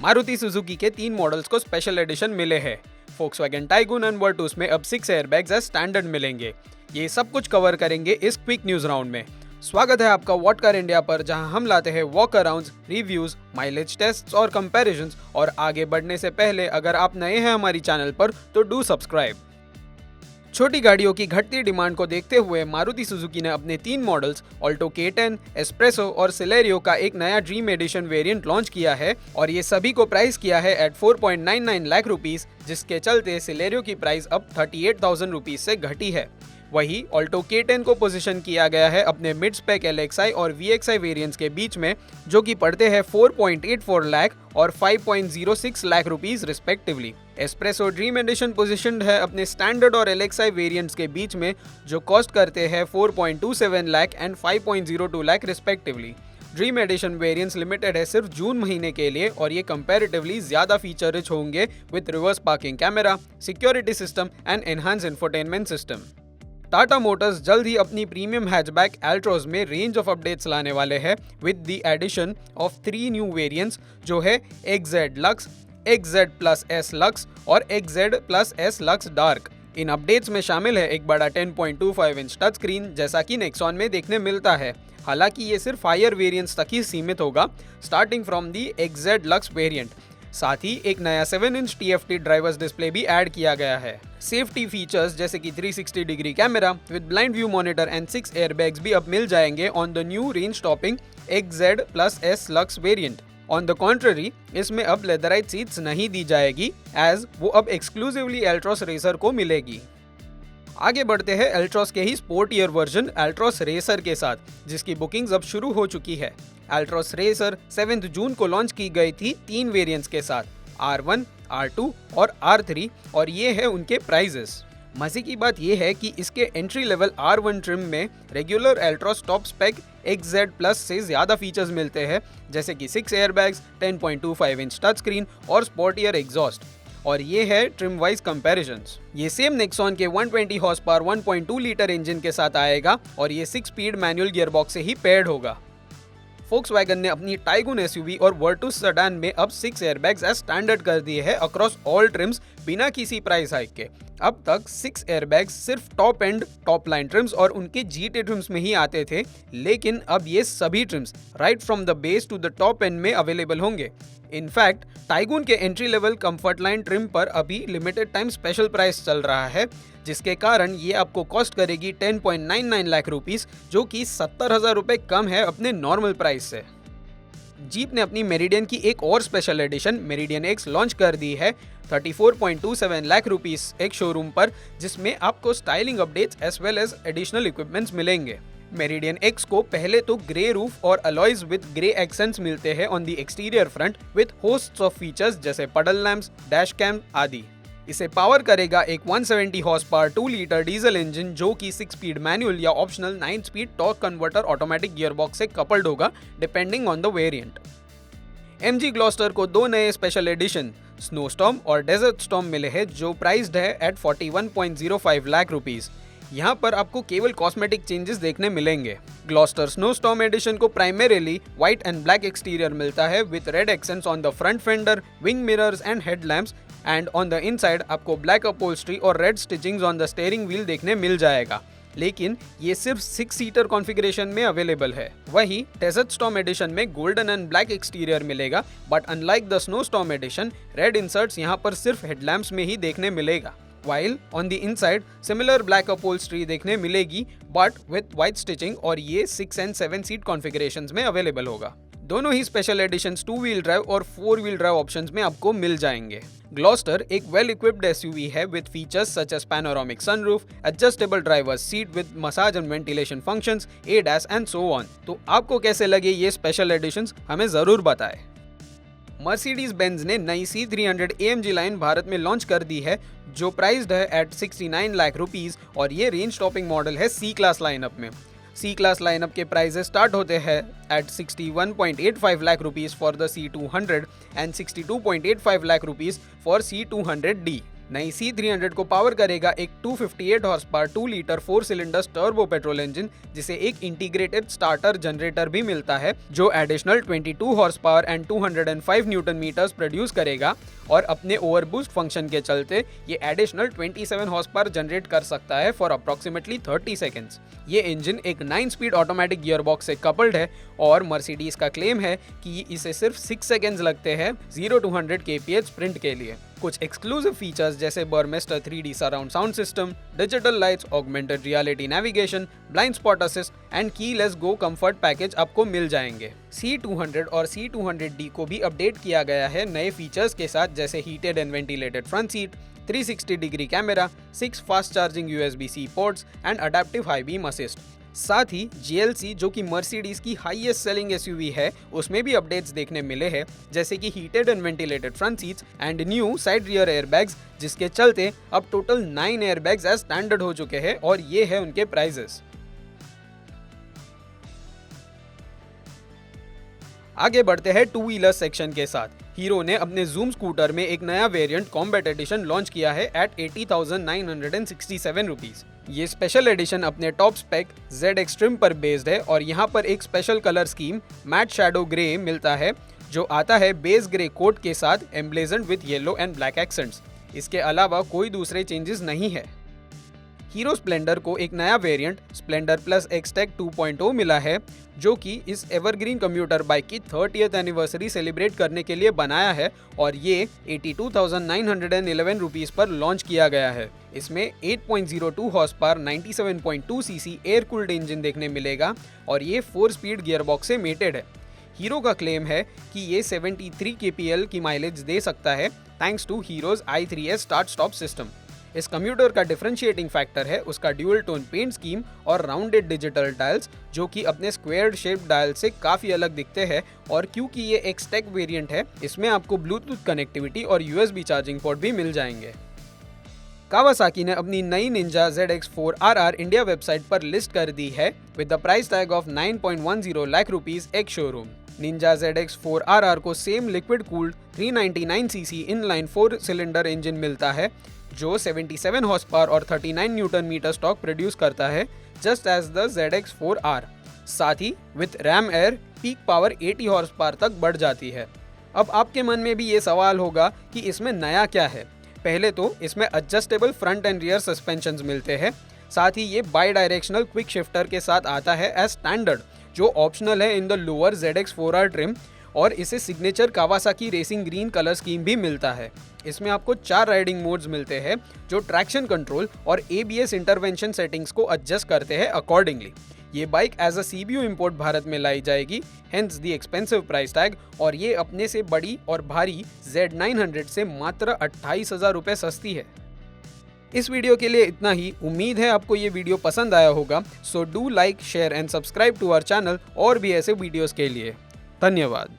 Maruti Suzuki के 3 models को special edition मिले हैं। Volkswagen टाइगून एंड वर्टूस में अब 6 एयरबैग्स एज स्टैंडर्ड मिलेंगे। ये सब कुछ कवर करेंगे इस क्विक न्यूज राउंड में। स्वागत है आपका व्हाट कार इंडिया पर, जहां हम लाते हैं walk arounds, reviews, mileage tests और कंपैरिजंस। और आगे बढ़ने से पहले अगर आप नए हैं हमारी चैनल पर तो डू सब्सक्राइब। छोटी गाड़ियों की घटती डिमांड को देखते हुए मारुति सुजुकी ने अपने 3 मॉडल्स ऑल्टो K10, एस्प्रेसो और सिलेरियो का एक नया ड्रीम एडिशन वेरिएंट लॉन्च किया है और ये सभी को प्राइस किया है एट 4.99 लाख रुपीस, जिसके चलते सिलेरियो की प्राइस अब 38,000 रुपीस से घटी है। वही ऑल्टो K10 को पोजीशन किया गया है अपने मिड स्पेक LXI और VXI वेरिएंट्स के बीच में, जो कि पड़ते हैं 4.84 लाख और 5.06 lakh rupees respectively. Espresso dream edition positioned है अपने स्टैंडर्ड और LXI वेरिएंट्स के बीच में, जो कॉस्ट करते हैं 4.27 lakh and 5.02 lakh respectively. Dream edition variants limited है सिर्फ जून महीने के लिए और ये कंपैरेटिवली ज्यादा फीचर रिच होंगे with reverse parking camera, security system and enhance infotainment system. Tata Motors जल्द ही अपनी प्रीमियम हैचबैक एल्ट्रोज में रेंज ऑफ अपडेट्स लाने वाले हैं with the addition of 3 new variants, जो है XZ Lux, XZ plus S Lux और XZ plus S Lux dark. इन अपडेट्स में शामिल है एक बड़ा 10.25 इंच टच स्क्रीन, जैसा कि नेक्सॉन में देखने मिलता है। हालांकि ये सिर्फ हायर वेरिएंट्स तक ही सीमित होगा, starting from the XZ lux variant. साथ ही एक नया 7 इंच TFT ड्राइवर्स डिस्प्ले भी ऐड किया गया है। सेफ्टी फीचर्स जैसे कि 360 degree camera with blind view monitor and 6 airbags भी अब मिल जाएंगे on the new range topping XZ plus S lux variant. On the contrary, इसमें अब लेदराइट सीट्स नहीं दी जाएगी, एज वो अब एक्सक्लूसिवली एल्ट्रॉस रेसर को मिलेगी। आगे बढ़ते हैं एल्ट्रॉस के ही स्पोर्टियर वर्जन एल्ट्रॉस रेसर के साथ, जिसकी बुकिंग्स अब शुरू हो चुकी है। एल्ट्रॉस रेसर 7 जून को लॉन्च की गई थी 3 वेरिएंट्स के साथ, R1, R2 और R3, और ये है उनके प्राइजेस। मजे की बात यह है कि इसके एंट्री लेवल R1 ट्रिम में regular Altroz top spec XZ plus से ज्यादा फीचर्स मिलते हैं, जैसे कि 6 एयरबैग्स, 10.25 इंच टच स्क्रीन और स्पोर्टियर एग्जॉस्ट। और ये है ट्रिम वाइज कंपैरिजंस। ये सेम नेक्सॉन के 120 हॉर्स पावर 1.2 लीटर इंजन के साथ आएगा और ये 6 स्पीड मैनुअल गियरबॉक्स से ही पेयर्ड होगा। Volkswagen ने अपनी टाइगून SUV और वर्टूस सेडान में अब 6 एयरबैग्स एज स्टैंडर्ड कर दिए हैं अक्रॉस ऑल ट्रिम्स बिना किसी प्राइस हाइक के। अब तक 6 एयरबैग्स सिर्फ top and top line TRIMS और उनके GT ट्रिम्स में ही आते थे, लेकिन अब ये सभी trims right from the base to the top end में अवेलेबल होंगे। इनफैक्ट टाइगून के entry level comfort line trim पर अभी लिमिटेड टाइम स्पेशल प्राइस चल रहा है, जिसके कारण ये आपको कॉस्ट करेगी 10.99 लाख रुपीस, जो कि 70,000 रुपए कम है अपने नॉर्मल प्राइस से। जीप ने अपनी मेरिडियन की एक और special edition meridian X launch कर दी है 34.27 लाख रुपीस एक शोरूम पर, जिसमें आपको styling updates as well as additional equipments मिलेंगे। मेरिडियन X को पहले तो ग्रे रूफ और अलॉयज विद ग्रे एक्सेंट्स मिलते हैं on the exterior front with hosts of features जैसे पडल लैंप्स, डैश कैम आदि। इसे पावर करेगा एक 170 horse power 2 litre diesel engine, जो कि 6 स्पीड मैनुअल या optional 9 speed torque converter automatic gearbox से कपल्ड होगा depending on the variant. MG Gloster को 2 नए स्पेशल एडिशन स्नो स्टॉर्म और डेजर्ट स्टॉर्म मिले हैं, जो प्राइस्ड है एट 41.05 लाख रुपीस। यहाँ पर आपको केवल कॉस्मेटिक चेंजेस देखने मिलेंगे। ग्लॉस्टर स्नो स्टॉर्म एडिशन को primarily white and black exterior मिलता है with red accents on the front fender, wing mirrors and headlamps, and on the inside आपको ब्लैक अपहोल्स्ट्री और red stitchings on the steering wheel देखने मिल जाएगा, लेकिन ये सिर्फ 6 सीटर कॉन्फ़िगरेशन में अवेलेबल है। वहीं डेजर्ट स्टॉर्म एडिशन में गोल्डन एंड ब्लैक एक्सटीरियर मिलेगा, but unlike the snow storm edition, red inserts यहाँ पर सिर्फ हेडलैम्प्स में ही देखने मिलेगा। While on the inside similar black upholstery देखने मिलेगी, बट विद व्हाइट स्टिचिंग, और ये 6 एंड 7 सीट कॉन्फ़िगरेशंस में अवेलेबल होगा। दोनों ही स्पेशल एडिशंस 2 व्हील ड्राइव और 4 व्हील ड्राइव ऑप्शंस में आपको मिल जाएंगे। ग्लॉस्टर एक वेल इक्विप्ड SUV है with features such as panoramic sunroof, adjustable driver's seat with massage and ventilation functions, ADAS and so on. तो आपको कैसे लगे ये स्पेशल एडिशंस, हमें जरूर बताएं। मर्सिडीज बेंज ने नई C300 AMG लाइन भारत में लॉन्च कर दी है, जो प्राइस्ड है एट 69 लाख रुपीस, और ये रेंज टॉपिंग मॉडल है C क्लास लाइनअप में। C क्लास लाइनअप के प्राइजेस स्टार्ट होते हैं at 61.85 lakh rupees for the C200 and 62.85 lakh rupees for C200D। नई C300 को पावर करेगा एक 258 horsepower 2 litre 4 cylinder turbo petrol engine, जिसे एक इंटीग्रेटेड स्टार्टर जनरेटर भी मिलता है जो additional 22 horsepower and 205 newton metres produce करेगा और अपने ओवरबूस्ट फंक्शन के चलते ये एडिशनल 27 हॉर्स पावर जनरेट कर सकता है फॉर अप्रॉक्सीमेटली 30 सेकेंड्स। ये इंजन एक 9 स्पीड ऑटोमेटिक गियरबॉक्स से कपल्ड है और मर्सिडीज का क्लेम है कि इसे सिर्फ 6 सेकेंड्स लगते हैं 0 to 100 kph स्प्रिंट के लिए। कुछ एक्सक्लूसिव फीचर्स जैसे Burmester 3D surround sound system, digital lights, augmented reality navigation, blind spot assist and keyless go comfort package आपको मिल जाएंगे। C200 और C200D को भी अपडेट किया गया है नए फीचर्स के साथ, जैसे heated and ventilated front seat, 360 degree camera, 6 fast charging USB-C ports and adaptive high beam assist. साथ ही GLC, जो कि मर्सिडीज की हाईएस्ट सेलिंग SUV है, उसमें भी अपडेट्स देखने मिले हैं, जैसे कि heated and ventilated front seats and new side rear airbags, जिसके चलते अब टोटल 9 एयरबैग्स एज स्टैंडर्ड हो चुके हैं और ये है उनके प्राइजेस। आगे बढ़ते हैं टू व्हीलर सेक्शन के साथ। हीरो ने अपने ज़ूम स्कूटर में एक नया वेरिएंट कॉम्बैट एडिशन लॉन्च किया है एट 80,967 रुपीज। ये स्पेशल एडिशन अपने टॉप स्पेक ZX ट्रिम पर बेस्ड है और यहाँ पर एक special colour scheme matte shadow grey मिलता है जो आता है बेस ग्रे कोट के साथ emblazoned with yellow and black accents. इसके अलावा कोई दूसरे चेंजेस नहीं है। हीरो स्प्लेंडर को एक नया वेरिएंट स्प्लेंडर प्लस एक्सटेक 2.0 मिला है जो कि इस एवरग्रीन कम्यूटर बाइक की 30th एनिवर्सरी सेलिब्रेट करने के लिए बनाया है और ये 82,911 रुपीज पर लॉन्च किया गया है। इसमें 8.02 horse power 97.2 CC air cooled engine देखने मिलेगा और ये 4 स्पीड गियरबॉक्स से मेटेड है। हीरो का क्लेम है कि ये 73 kpl की माइलेज दे सकता है thanks to Hero's i3s start stop system. इस कम्यूटर का डिफरेंशिएटिंग फैक्टर है उसका ड्यूल टोन पेंट स्कीम और राउंडेड डिजिटल डायल्स, जो कि अपने स्क्वायर्ड शेप डायल से काफ़ी अलग दिखते हैं। और क्योंकि ये एक स्टेक वेरिएंट है, इसमें आपको ब्लूटूथ कनेक्टिविटी और USB चार्जिंग पोर्ट भी मिल जाएंगे। कावासाकी ने अपनी नई निंजा ZX4RR इंडिया वेबसाइट पर लिस्ट कर दी है with the price tag of 9.10 lakh rupees एक शोरूम। निंजा ZX4RR को same liquid cooled 399cc inline 4 cylinder engine मिलता है जो 77 हॉर्स पावर और 39 न्यूटन मीटर स्टॉक प्रोड्यूस करता है जस्ट एज द ZX4R। साथ ही with ram air peak power 80 horsepower तक बढ़ जाती है। अब आपके मन में भी ये सवाल होगा कि इसमें नया क्या है। पहले तो इसमें adjustable front end rear suspensions मिलते हैं, साथ ही ये बाई डायरेक्शनल क्विक शिफ्टर के साथ आता है एज स्टैंडर्ड, जो ऑप्शनल है in the lower ZX4R trim, और इसे signature Kawasaki racing green colour scheme भी मिलता है। इसमें आपको 4 राइडिंग मोड्स मिलते हैं जो ट्रैक्शन कंट्रोल और ABS इंटरवेंशन सेटिंग्स को एडजस्ट करते हैं अकॉर्डिंगली। ये bike as a CBU import Bharat में लाई जाएगी, hence the expensive price tag, और ये अपने से बड़ी और भारी Z900 से मात्र 28,000 रुपये सस्ती है। इस वीडियो के लिए इतना ही। उम्मीद है आपको ये वीडियो पसंद आया होगा। So do like, share and subscribe to our channel और भी ऐसे वीडियोस के लिए। धन्यवाद।